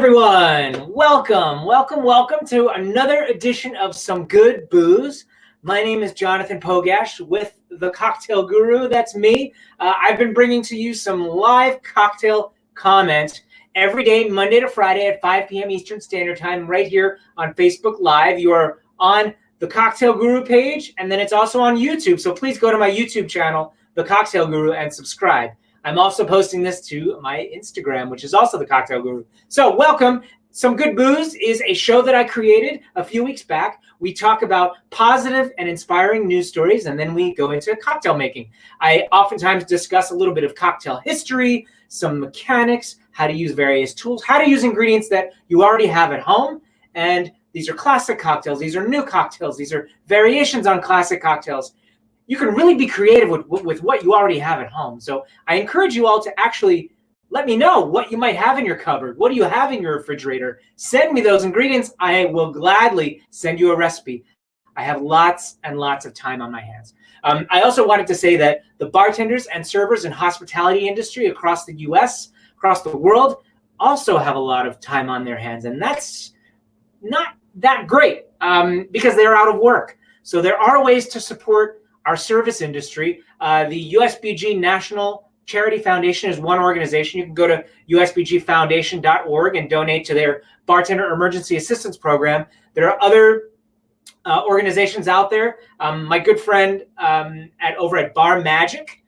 everyone. Welcome to another edition of Some Good Booze. My name is Jonathan Pogash with the Cocktail Guru. That's me. I've been bringing to you some live cocktail comment every day, Monday to Friday at 5 p.m. Eastern Standard Time, right here on Facebook Live. You are on the Cocktail Guru page, and then it's also on YouTube. So please go to my YouTube channel, The Cocktail Guru, and subscribe. I'm also posting this to my Instagram, which is also The Cocktail Guru. So welcome. Some Good Booze is a show that I created a few weeks back. We talk about positive and inspiring news stories, and then we go into cocktail making. I oftentimes discuss a little bit of cocktail history, some mechanics, how to use various tools, how to use ingredients that you already have at home. And these are classic cocktails. These are new cocktails. These are variations on classic cocktails. You can really be creative with what you already have at home. So I encourage you all to actually let me know what you might have in your cupboard. What do you have in your refrigerator? Send me those ingredients. I will gladly send you a recipe. I have lots and lots of time on my hands. I also wanted to say that the bartenders and servers in hospitality industry across the US, across the world, also have a lot of time on their hands. And that's not that great because they're out of work. So there are ways to support our service industry. The USBG National Charity Foundation is one organization. You can go to usbgfoundation.org and donate to their Bartender Emergency Assistance Program. There are other organizations out there. My good friend over at Bar Magic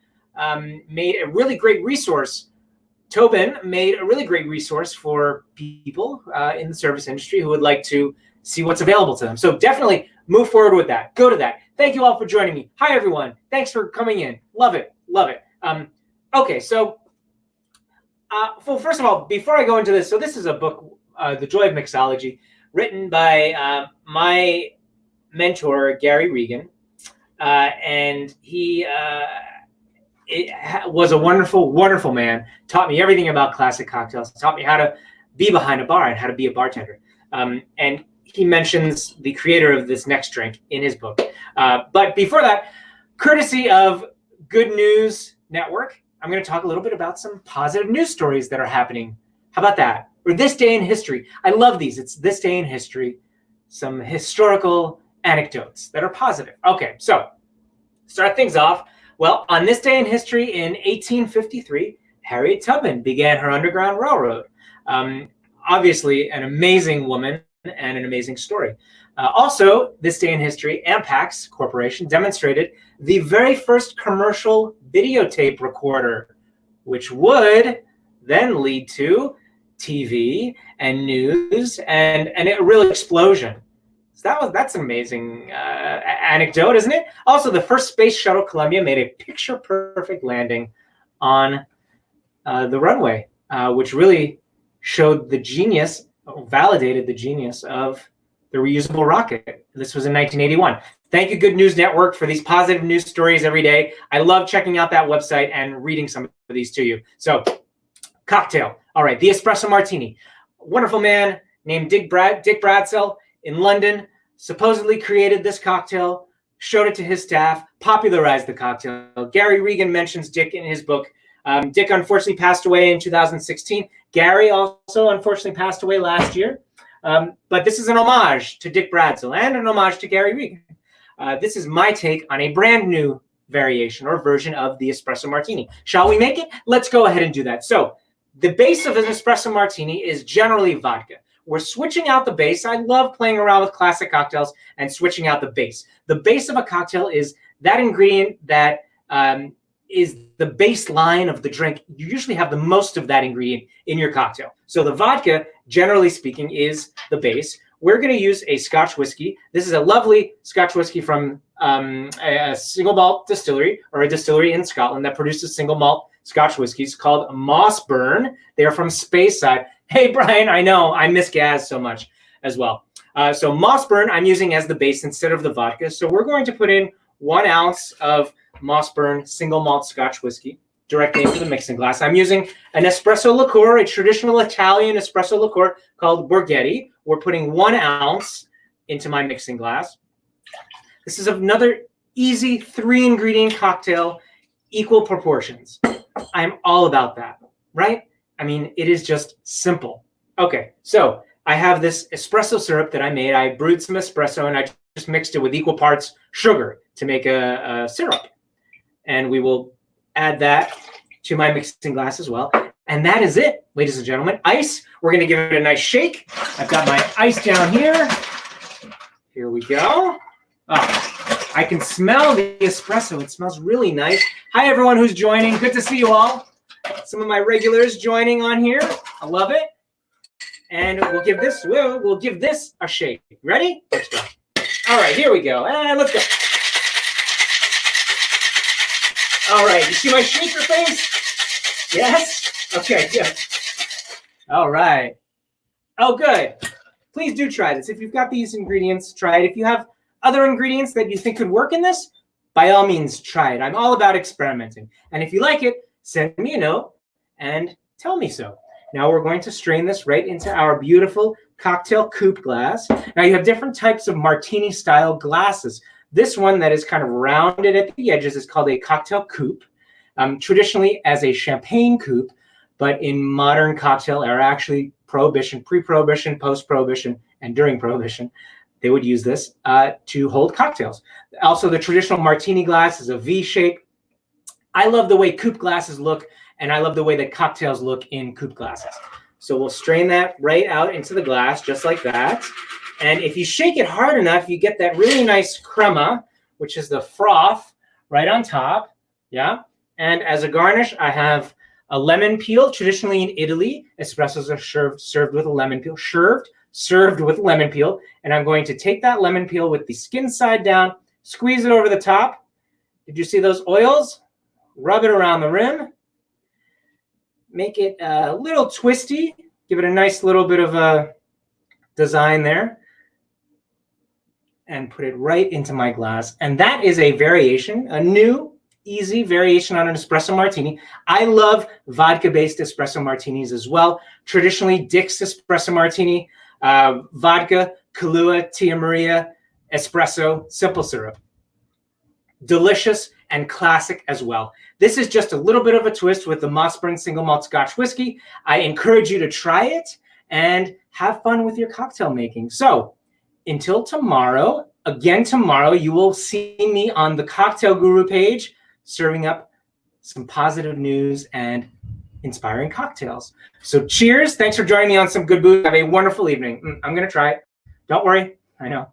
made a really great resource. Tobin made a really great resource for people in the service industry who would like to see what's available to them. So definitely move forward with that. Go to that. Thank you all for joining me. Hi, everyone. Thanks for coming in. Love it. Love it. Okay, so well, first of all, before I go into this, so this is a book, The Joy of Mixology, written by my mentor, Gary Regan. And he was a wonderful, wonderful man. Taught me everything about classic cocktails. Taught me how to be behind a bar and how to be a bartender. And he mentions the creator of this next drink in his book. But before that, courtesy of Good News Network, I'm going to talk a little bit about some positive news stories that are happening. How about that? Or this day in history. I love these. It's this day in history. Some historical anecdotes that are positive. Okay, so start things off. Well, on this day in history in 1853, Harriet Tubman began her Underground Railroad. Obviously, an amazing woman and an amazing story. Also, this day in history, Ampex Corporation demonstrated the very first commercial videotape recorder, which would then lead to TV and news and a real explosion. So that's an amazing anecdote, isn't it? Also, the first space shuttle Columbia made a picture-perfect landing on the runway, which really showed the genius, validated the genius of the reusable rocket. This was in 1981. Thank you, Good News Network, for these positive news stories every day. I love checking out that website and reading some of these to you. So, cocktail. All right, the Espresso Martini. A wonderful man named Dick Bradsell in London supposedly created this cocktail, showed it to his staff, popularized the cocktail. Gary Regan mentions Dick in his book. Dick unfortunately passed away in 2016. Gary also unfortunately passed away last year. But this is an homage to Dick Bradsell and an homage to Gary Regan. This is my take on a brand new variation or version of the Espresso Martini. Shall we make it? Let's go ahead and do that. So the base of an Espresso Martini is generally vodka. We're switching out the base. I love playing around with classic cocktails and switching out the base. The base of a cocktail is that ingredient that is the baseline of the drink. You usually have the most of that ingredient in your cocktail. So the vodka, generally speaking, is the base. We're going to use a Scotch whiskey. This is a lovely Scotch whiskey from a single malt distillery, or a distillery in Scotland that produces single malt Scotch whiskeys called Mossburn. They're from Speyside. Hey, Brian, I know I miss Gaz so much as well. So Mossburn I'm using as the base instead of the vodka. So we're going to put in 1 ounce of Mossburn single malt Scotch whiskey directly into the mixing glass. I'm using an espresso liqueur, a traditional Italian espresso liqueur called Borghetti. We're putting 1 ounce into my mixing glass. This is another easy 3-ingredient cocktail, equal proportions. I'm all about that, right? I mean, it is just simple. Okay, so I have this espresso syrup that I made. I brewed some espresso and I just mixed it with equal parts sugar to make a syrup. And we will add that to my mixing glass as well. And that is it, ladies and gentlemen. Ice, we're gonna give it a nice shake. I've got my ice down here. Here we go. Oh, I can smell the espresso. It smells really nice. Hi, everyone who's joining. Good to see you all. Some of my regulars joining on here. I love it. And we'll give this a shake. Ready? Let's go. All right, here we go. And let's go. All right, you see my shaker face? Yes? Okay, good. All right. Oh, good. Please do try this. If you've got these ingredients, try it. If you have other ingredients that you think could work in this, by all means, try it. I'm all about experimenting. And if you like it, send me a note and tell me so. Now we're going to strain this right into our beautiful cocktail coupe glass. Now you have different types of martini style glasses. This one that is kind of rounded at the edges is called a cocktail coupe, traditionally as a champagne coupe, but in modern cocktail era, actually Prohibition, pre-Prohibition, post-Prohibition, and during Prohibition, they would use this to hold cocktails. Also, the traditional martini glass is a V shape. I love the way coupe glasses look, and I love the way that cocktails look in coupe glasses. So we'll strain that right out into the glass, just like that. And if you shake it hard enough, you get that really nice crema, which is the froth right on top. Yeah. And as a garnish, I have a lemon peel. Traditionally in Italy, espressos are served with a lemon peel. Served with lemon peel. And I'm going to take that lemon peel with the skin side down, squeeze it over the top. Did you see those oils? Rub it around the rim. Make it a little twisty. Give it a nice little bit of a design there. And put it right into my glass. And that is a variation, a new, easy variation on an espresso martini. I love vodka-based espresso martinis as well. Traditionally, Dick's espresso martini, vodka, Kahlua, Tia Maria, espresso, simple syrup. Delicious and classic as well. This is just a little bit of a twist with the Mossburn single malt Scotch whiskey. I encourage you to try it and have fun with your cocktail making. So until tomorrow, again tomorrow, you will see me on the Cocktail Guru page serving up some positive news and inspiring cocktails. So cheers. Thanks for joining me on Some Good Booze. Have a wonderful evening. I'm going to try it. Don't worry. I know.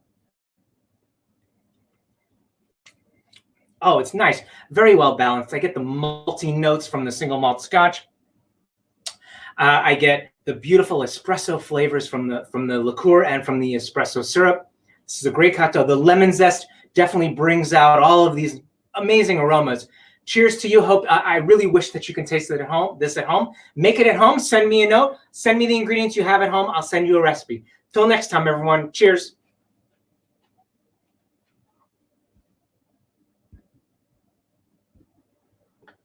Oh, it's nice. Very well balanced. I get the malty notes from the single malt Scotch. I get the beautiful espresso flavors from the liqueur and from the espresso syrup. This is a great cocktail. The lemon zest definitely brings out all of these amazing aromas. Cheers to you. I really wish that you can taste it at home. This at home. Make it at home. Send me a note. Send me the ingredients you have at home. I'll send you a recipe. Till next time, everyone. Cheers.